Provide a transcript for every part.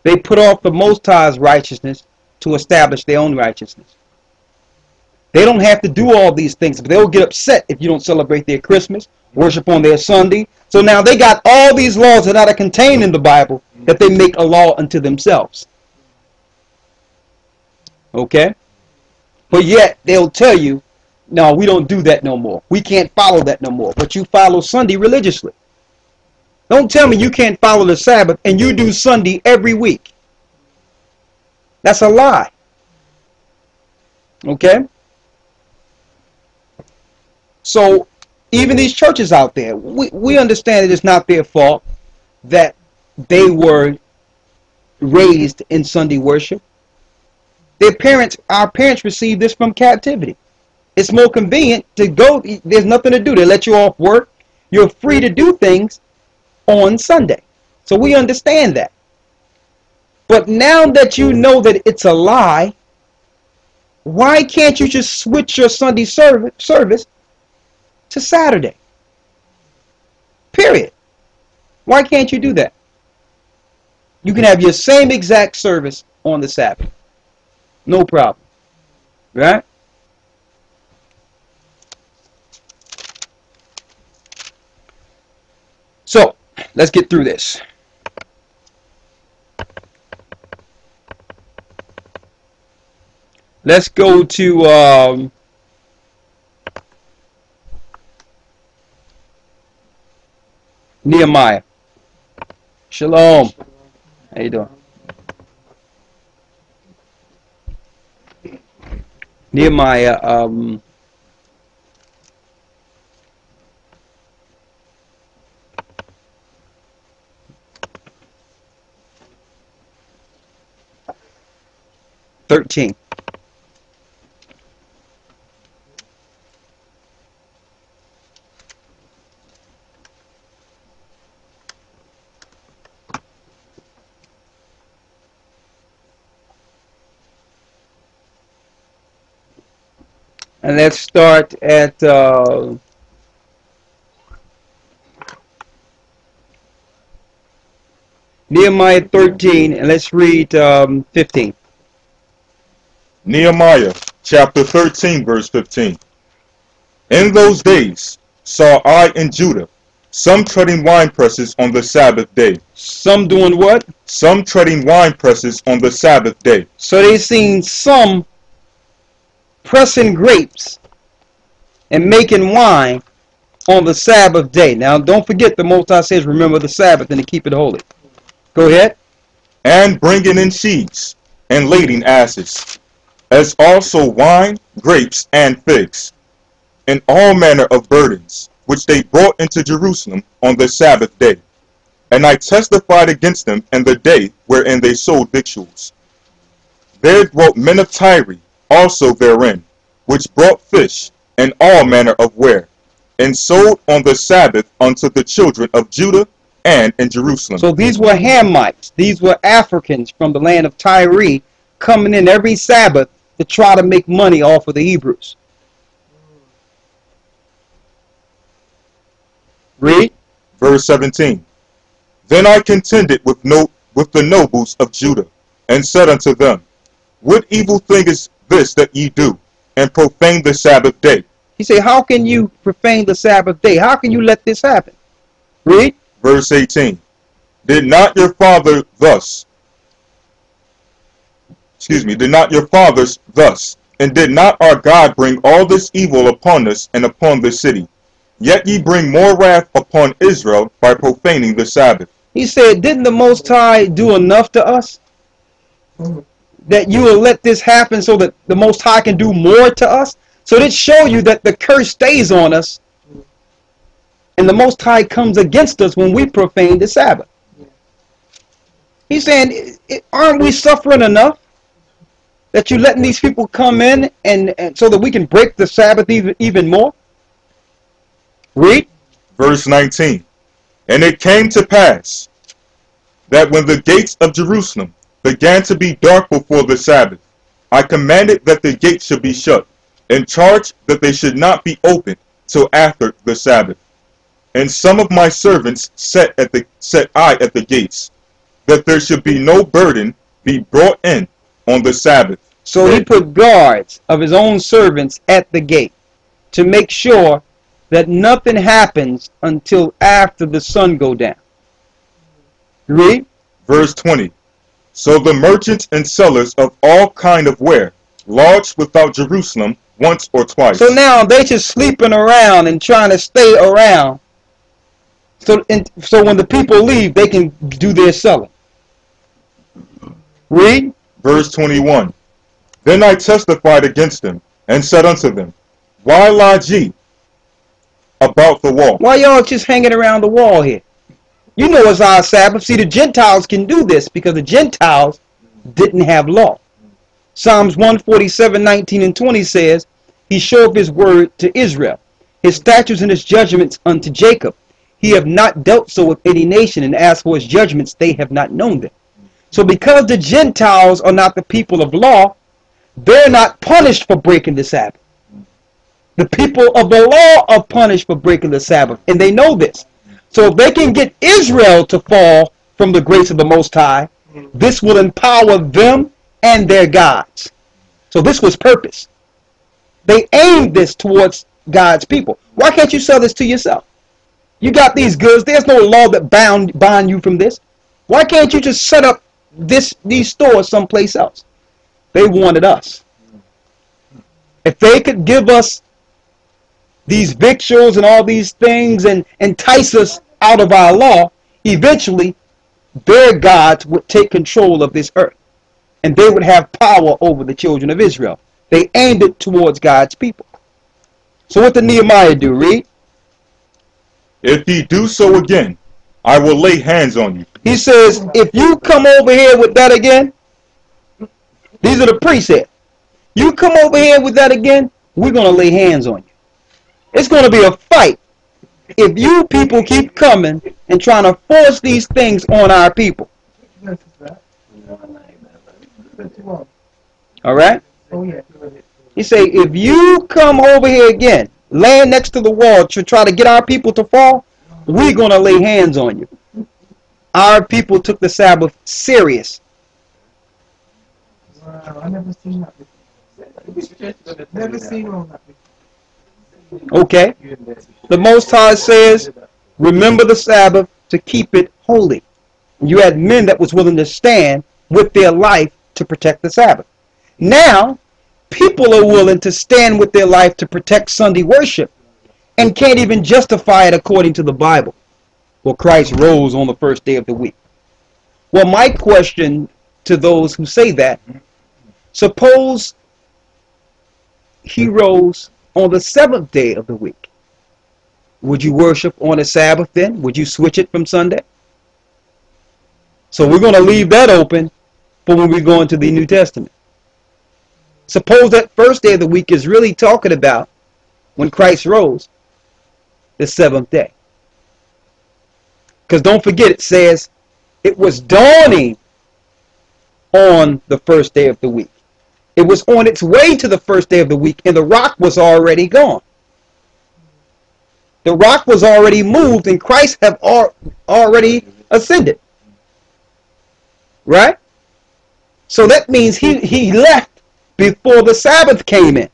They put off the Most High's righteousness to establish their own righteousness. They don't have to do all these things, but they'll get upset if you don't celebrate their Christmas, worship on their Sunday. So now they got all these laws that are contained in the Bible that they make a law unto themselves. Okay? But yet they'll tell you, no, we don't do that no more. We can't follow that no more. But you follow Sunday religiously. Don't tell me you can't follow the Sabbath and you do Sunday every week. That's a lie. Okay? So even these churches out there, we understand that it's not their fault that they were raised in Sunday worship. Our parents received this from captivity. It's more convenient to go. There's nothing to do. They let you off work. You're free to do things on Sunday. So we understand that. But now that you know that it's a lie, why can't you just switch your Sunday service to Saturday? Period. Why can't you do that? You can have your same exact service on the Sabbath. No problem. Right? So, let's get through this. Let's go to Nehemiah. Shalom. How you doing? Nehemiah 13. And let's start at Nehemiah 13, and let's read 15. Nehemiah chapter 13, verse 15. In those days saw I in Judah some treading wine presses on the Sabbath day. Some doing what? Some treading wine presses on the Sabbath day. So they seen some pressing grapes and making wine on the Sabbath day. Now don't forget the Most High says remember the Sabbath and to keep it holy. Go ahead. And bringing in sheaves and lading asses, as also wine, grapes, and figs, and all manner of burdens, which they brought into Jerusalem on the Sabbath day. And I testified against them in the day wherein they sold victuals. There dwelt men of Tyre also therein, which brought fish and all manner of ware, and sold on the Sabbath unto the children of Judah and in Jerusalem. So these were Hamites. These were Africans from the land of Tyre coming in every Sabbath to try to make money off of the Hebrews. Read. Verse 17. Then I contended with the nobles of Judah, and said unto them, what evil thing is this that ye do, and profane the Sabbath day? He said, how can you profane the Sabbath day? How can you let this happen? Read. Verse 18. Did not your fathers thus, and did not our God bring all this evil upon us and upon this city? Yet ye bring more wrath upon Israel by profaning the Sabbath. He said, didn't the Most High do enough to us? That you will let this happen so that the Most High can do more to us? So this show you that the curse stays on us and the Most High comes against us when we profane the Sabbath. He's saying, aren't we suffering enough that you're letting these people come in and so that we can break the Sabbath even more? Read. Verse 19. And it came to pass that when the gates of Jerusalem began to be dark before the Sabbath, I commanded that the gates should be shut, and charged that they should not be opened till after the Sabbath. And some of my servants set I at the gates, that there should be no burden be brought in on the Sabbath. So he put guards of his own servants at the gate to make sure that nothing happens until after the sun go down. Read. Verse 20. So the merchants and sellers of all kind of ware lodged without Jerusalem once or twice. So now they just sleeping around and trying to stay around. So when the people leave, they can do their selling. Read. Verse 21. Then I testified against them, and said unto them, Why lodge ye about the wall? Why y'all just hanging around the wall here? You know it's our Sabbath. See, the Gentiles can do this because the Gentiles didn't have law. Psalms 147, 19 and 20 says, He showed his word to Israel, his statutes and his judgments unto Jacob. He have not dealt so with any nation, and as for his judgments, they have not known them. So because the Gentiles are not the people of law, they're not punished for breaking the Sabbath. The people of the law are punished for breaking the Sabbath, and they know this. So if they can get Israel to fall from the grace of the Most High, this will empower them and their gods. So this was purpose. They aimed this towards God's people. Why can't you sell this to yourself? You got these goods. There's no law that bind you from this. Why can't you just set up these stores someplace else? They wanted us. If they could give us these victuals and all these things and entice us out of our law, eventually their gods would take control of this earth and they would have power over the children of Israel. They aimed it towards God's people. So what did Nehemiah do? Read. If ye do so again, I will lay hands on you. He says, if you come over here with that again, these are the precepts. You come over here with that again, we're going to lay hands on you. It's going to be a fight if you people keep coming and trying to force these things on our people. All right? He say, if you come over here again, laying next to the wall to try to get our people to fall, we're going to lay hands on you. Our people took the Sabbath serious. Wow, I never seen that before. Never seen all that before. Okay? The Most High says, remember the Sabbath to keep it holy. You had men that was willing to stand with their life to protect the Sabbath. Now, people are willing to stand with their life to protect Sunday worship and can't even justify it according to the Bible. Well, Christ rose on the first day of the week. Well, my question to those who say that, suppose he rose on the seventh day of the week. Would you worship on a Sabbath then? Would you switch it from Sunday? So we're going to leave that open for when we go into the New Testament. Suppose that first day of the week is really talking about when Christ rose, the seventh day. Because don't forget, it says it was dawning on the first day of the week. It was on its way to the first day of the week, and the rock was already gone. The rock was already moved, and Christ have already ascended. Right? So that means he left before the Sabbath came in.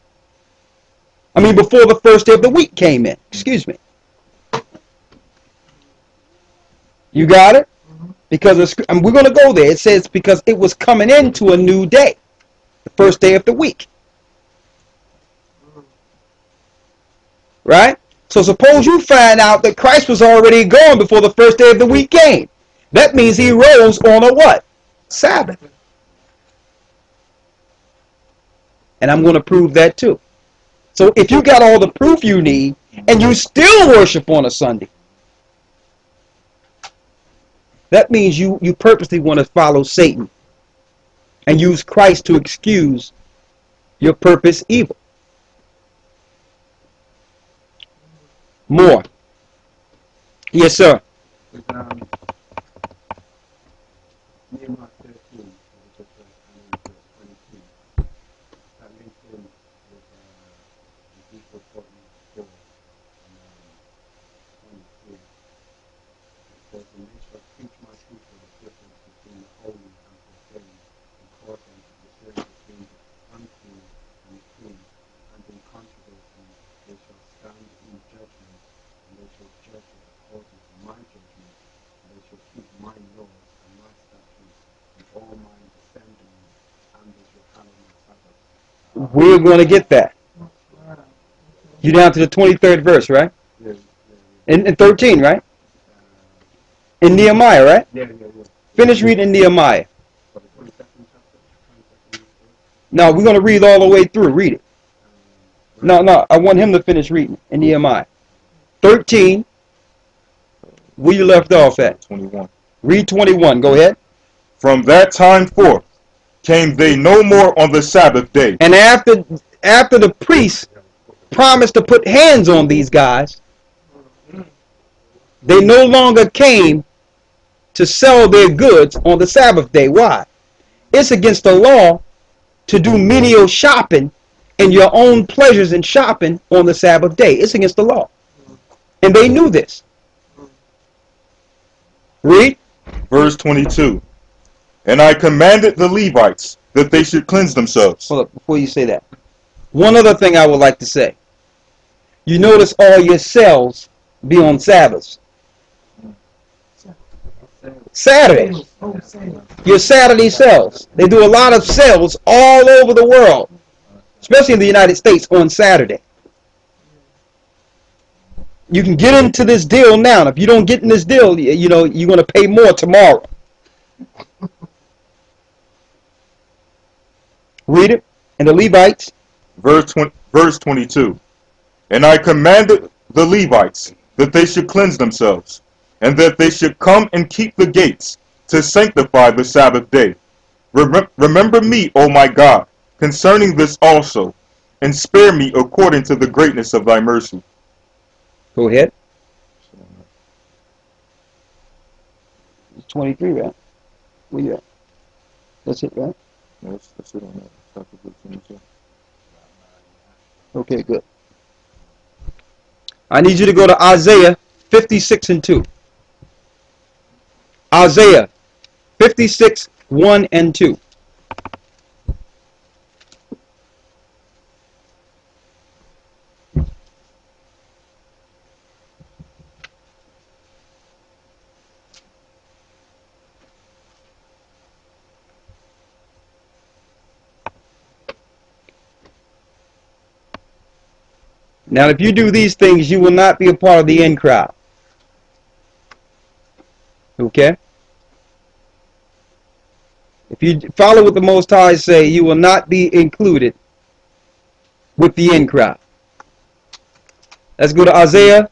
I mean, before the first day of the week came in. Excuse me. You got it? Because and we're going to go there. It says because it was coming into a new day. The first day of the week. Right? So suppose you find out that Christ was already gone before the first day of the week came. That means he rose on a what? Sabbath. And I'm going to prove that too. So if you got all the proof you need and you still worship on a Sunday, that means you purposely want to follow Satan and use Christ to excuse your purpose evil. More. Yes, sir. Nehemiah 13, verse 22. That links in with Ezekiel 44 and 23. It says, and they shall teach my people the difference We're going to get that. You down to the 23rd verse, right? In 13, right? In Nehemiah, right? Finish reading Nehemiah. No, we're going to read all the way through. Read it. No, I want him to finish reading in Nehemiah. 13, where you left off at? 21. Read 21. Go ahead. From that time forth came they no more on the Sabbath day. And after the priests promised to put hands on these guys, they no longer came to sell their goods on the Sabbath day. Why? It's against the law to do menial shopping and your own pleasures in shopping on the Sabbath day. It's against the law. And they knew this. Read. Verse 22. And I commanded the Levites that they should cleanse themselves. Hold up, before you say that. One other thing I would like to say. You notice all your sales be on Sabbaths. Saturdays. Your Saturday sales. They do a lot of sales all over the world, especially in the United States, on Saturday. You can get into this deal now. And if you don't get in this deal, you know, you're going to pay more tomorrow. Read it. And the Levites. Verse 22. And I commanded the Levites that they should cleanse themselves, and that they should come and keep the gates to sanctify the Sabbath day. Remember me, O my God, concerning this also, and spare me according to the greatness of thy mercy. Go ahead. It's 23, right? Where you at? That's it, right? That's it on that. Chapter 22. Okay, good. I need you to go to Isaiah 56 and 2. Isaiah 56, 1 and 2. Now, if you do these things, you will not be a part of the in crowd. Okay? If you follow what the Most High say, you will not be included with the in crowd. Let's go to Isaiah